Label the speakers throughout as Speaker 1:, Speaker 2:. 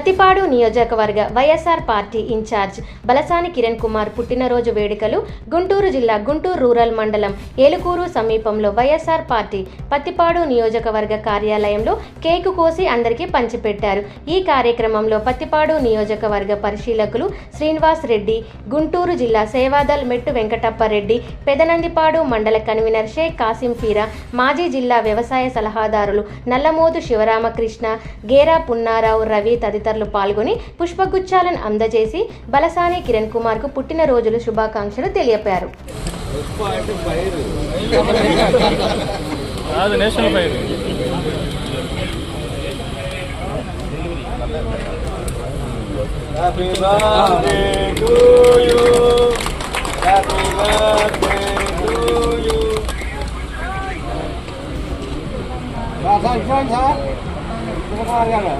Speaker 1: పత్తిపాడు నియోజకవర్గ YSR party incharge Balasani Kiran Kumar పుట్టినరోజు వేడుకలు గుంటూరు జిల్లా గుంటూరు రూరల్ మండలం ఏలుకూరు సమీపంలో వైఎస్ఆర్ పార్టీ పత్తిపాడు నియోజకవర్గ కార్యాలయంలో కేకు కోసి అందరికీ పంచిపెట్టారు. ఈ కార్యక్రమంలో పత్తిపాడు నియోజకవర్గ పరిశీలకులు శ్రీనివాస్ రెడ్డి, గుంటూరు జిల్లా సేవాదల్ మెట్టు వెంకటప్పరెడ్డి, పెదనందిపాడు మండల కన్వీనర్ షేక్ కాసిం ఫీరా, మాజీ జిల్లా వ్యవసాయ సలహాదారులు నల్లమోదు శివరామకృష్ణ, గేరా పున్నారావు, రవి తదితరులు పాల్గొని పుష్పగుచ్చాలను అందజేసి బలసాని కిరణ్ కుమార్ కు పుట్టినరోజుల శుభాకాంక్షలు తెలిపారు.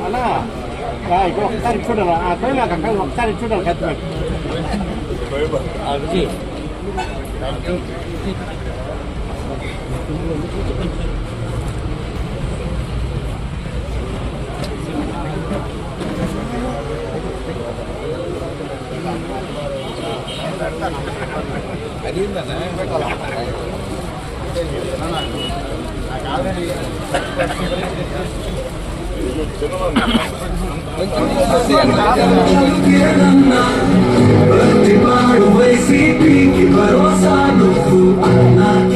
Speaker 2: అన్నా ఇక్కడ ఒకసారి చూడాలి అక్కడ ఒకసారి చూడాలి ఖచ్చితంగా
Speaker 3: Vai se pique, vai roçar no sul.